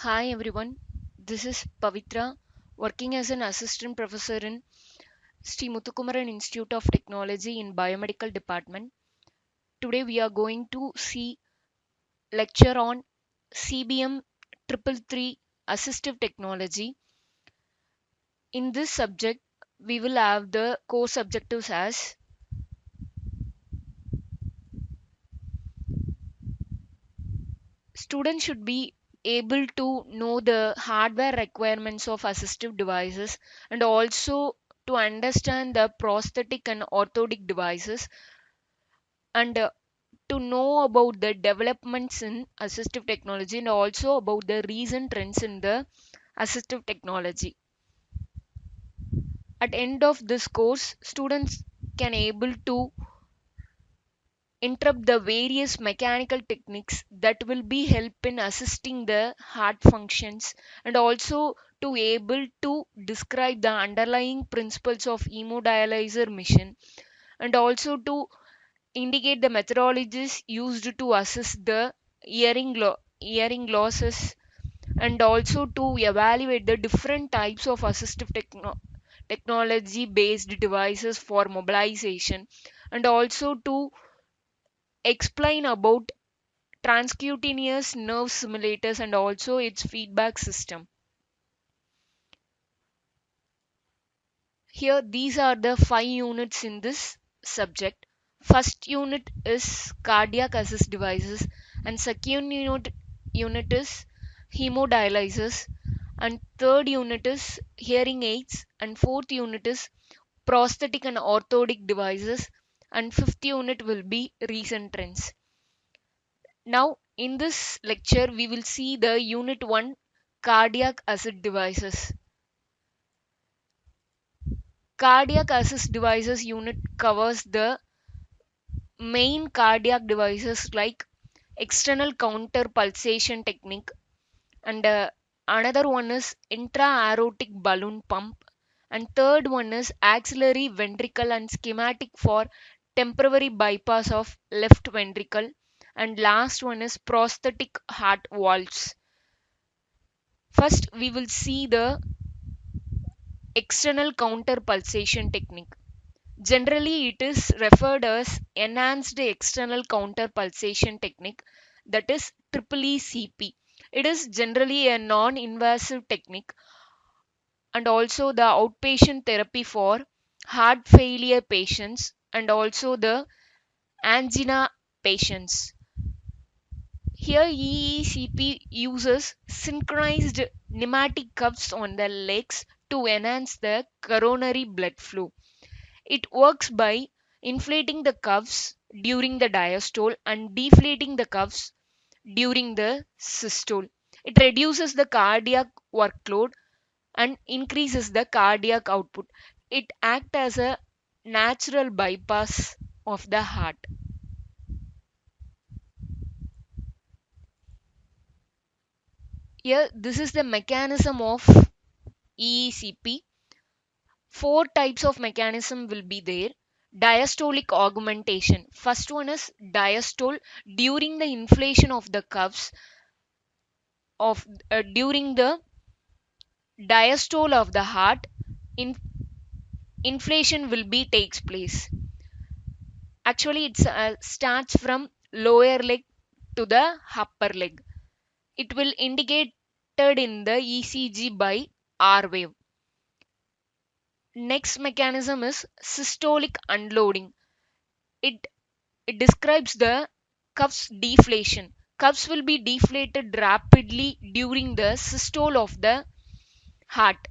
Hi everyone, this is Pavitra working as an assistant professor in Sri Muthukumaran Institute of Technology in Biomedical Department. Today we are going to see lecture on CBM 333 assistive technology. In this subject we will have the course objectives as students should be able to know the hardware requirements of assistive devices and also to understand the prosthetic and orthotic devices and to know about the developments in assistive technology and also about the recent trends in the assistive technology. At end of this course, students can able to interrupt the various mechanical techniques that will be help in assisting the heart functions and also to able to describe the underlying principles of hemodialyzer mission and also to indicate the methodologies used to assess the hearing losses and also to evaluate the different types of assistive technology based devices for mobilization and also to explain about transcutaneous nerve simulators and also its feedback system. Here, these are the 5 units in this subject. First unit is cardiac assist devices, and second unit is hemodialysis, and third unit is hearing aids, and fourth unit is prosthetic and orthotic devices, and fifth unit will be recent trends. Now, in this lecture, we will see the unit 1 cardiac assist devices. Cardiac assist devices unit covers the main cardiac devices like external counter pulsation technique and another one is intra-aortic balloon pump and third one is axillary ventricle and schematic for temporary bypass of left ventricle and last one is prosthetic heart valves. First we will see the external counter pulsation technique. Generally, it is referred as enhanced external counter pulsation technique, that is EECP. It is generally a non-invasive technique and also the outpatient therapy for heart failure patients and also the angina patients. Here, EECP uses synchronized pneumatic cuffs on the legs to enhance the coronary blood flow. It works by inflating the cuffs during the diastole and deflating the cuffs during the systole. It reduces the cardiac workload and increases the cardiac output. It acts as a natural bypass of the heart. Here, this is the mechanism of EECP. Four types of mechanism will be there. Diastolic augmentation. First one is diastole during the inflation of the cuffs of during the diastole of the heart. In, inflation will be takes place. Actually, it starts from lower leg to the upper leg. It will indicated in the ECG by R wave. Next mechanism is systolic unloading. It It describes the cuffs deflation. Cuffs will be deflated rapidly during the systole of the heart.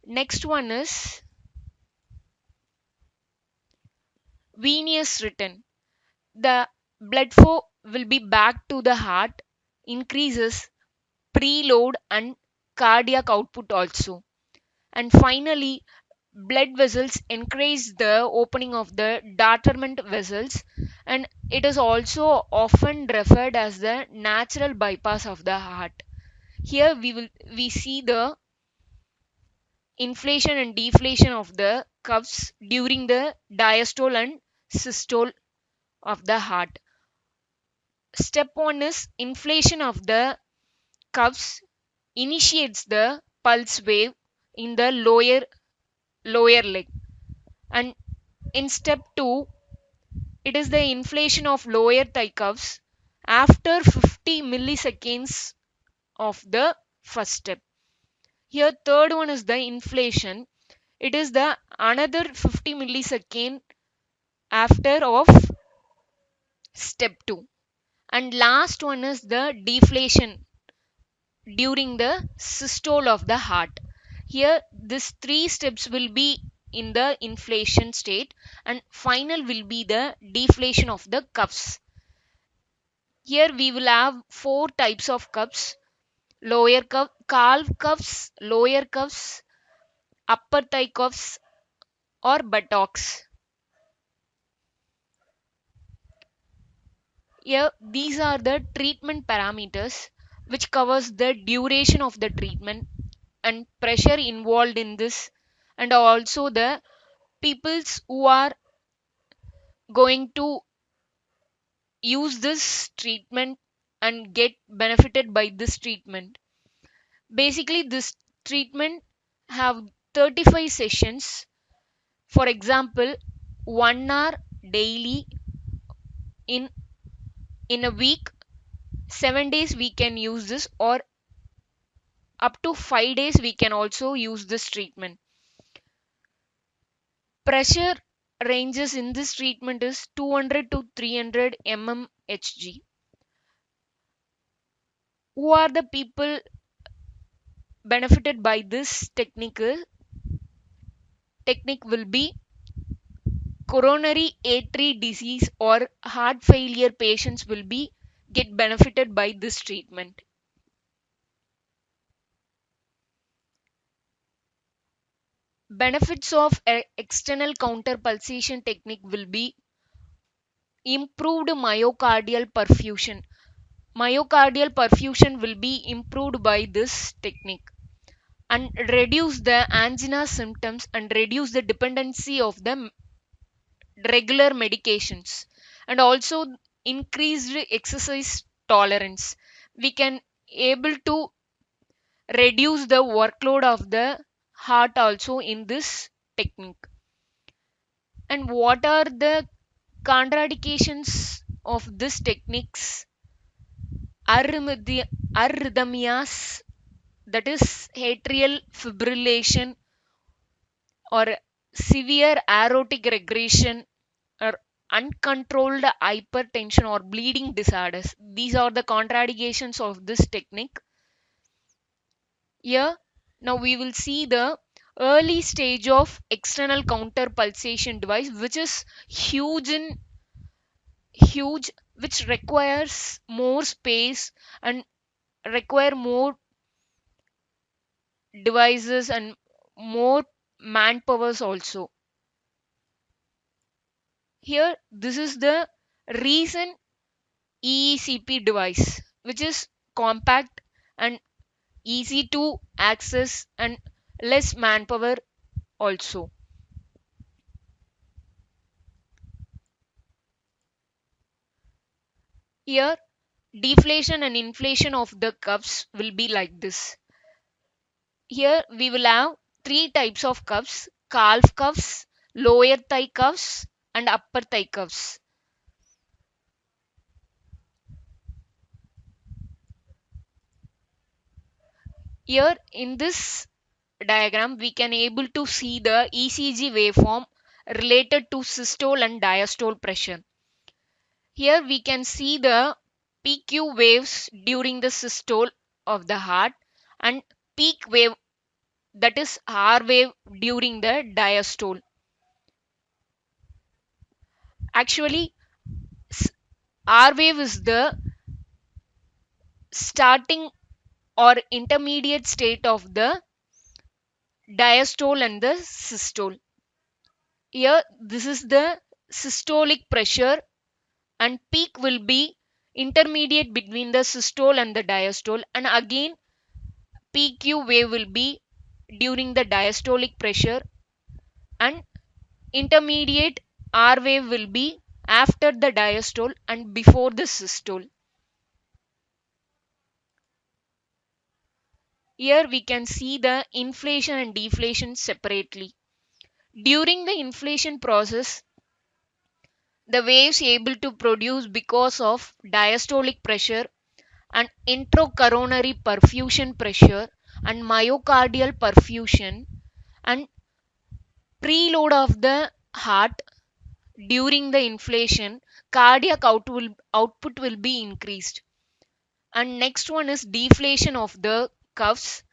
Next one is venous return. The blood flow will be back to the heart, increases preload and cardiac output also. And finally, blood vessels encourage the opening of the Darterment vessels, and it is also often referred as the natural bypass of the heart. Here we see the inflation and deflation of the cuffs during the diastole and systole of the heart. Step 1 is inflation of the cuffs initiates the pulse wave in the lower leg, and in step 2 it is the inflation of lower thigh cuffs after 50 milliseconds of the first step. Here third one is the inflation. It is the another 50 millisecond after of step 2. And last one is the deflation during the systole of the heart. Here these three steps will be in the inflation state, and final will be the deflation of the cuffs. Here we will have four types of cuffs: lower cuff, calf cuffs, lower cuffs, upper thigh cuffs, or buttocks. Here these are the treatment parameters which covers the duration of the treatment and pressure involved in this, and also the peoples who are going to use this treatment and get benefited by this treatment. Basically this treatment have 35 sessions. For example, 1 hour daily in a week, 7 days we can use this, or up to 5 days we can also use this treatment. Pressure ranges in this treatment is 200 to 300 mmHg. Who are the people benefited by this technique will be coronary artery disease or heart failure patients will be get benefited by this treatment. Benefits of external counter pulsation technique will be improved myocardial perfusion. Myocardial perfusion will be improved by this technique, and reduce the angina symptoms and reduce the dependency of the regular medications, and also increased exercise tolerance. We can able to reduce the workload of the heart also in this technique. And what are the contraindications of this techniques? Arrhythmias, that is atrial fibrillation, or severe aortic regression, or uncontrolled hypertension or bleeding disorders. These are the contraindications of this technique. Here now we will see the early stage of external counter pulsation device, which is huge, which requires more space and require more devices and more manpowers also. Here this is the recent EECP device, which is compact and easy to access and less manpower also. Here deflation and inflation of the cuffs will be like this. Here we will have three types of cuffs: calf cuffs, lower thigh cuffs, and upper thigh cuffs. Here in this diagram we can able to see the ECG waveform related to systole and diastole pressure. Here we can see the PQ waves during the systole of the heart, and peak wave, that is R wave, during the diastole. Actually R wave is the starting or intermediate state of the diastole and the systole. Here this is the systolic pressure, and peak will be intermediate between the systole and the diastole, and again PQ wave will be during the diastolic pressure, and intermediate R wave will be after the diastole and before the systole. Here we can see the inflation and deflation separately. During the inflation process, the waves able to produce because of diastolic pressure and intracoronary perfusion pressure and myocardial perfusion and preload of the heart. During the inflation, cardiac output will be increased. And next one is deflation of the cuffs.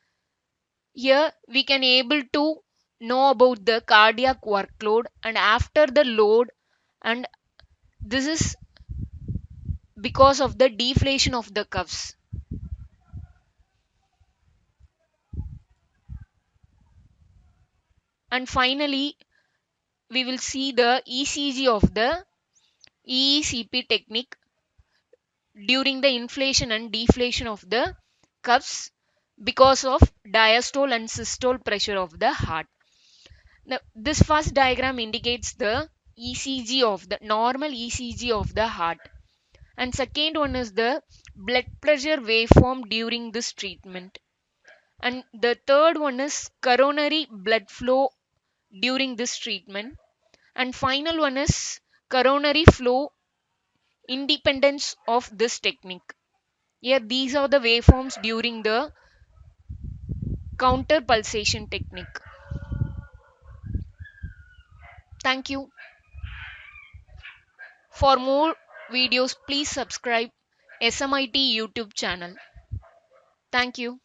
Here we can able to know about the cardiac workload and after the load, and this is because of the deflation of the cuffs. And finally, we will see the ECG of the EECP technique during the inflation and deflation of the cuffs because of diastole and systole pressure of the heart. Now, this first diagram indicates the ECG of the normal ECG of the heart, and second one is the blood pressure waveform during this treatment, and the third one is coronary blood flow during this treatment, and final one is coronary flow independence of this technique. Here these are the waveforms during the counter pulsation technique. Thank you. For more videos, please subscribe SMIT YouTube channel. Thank you.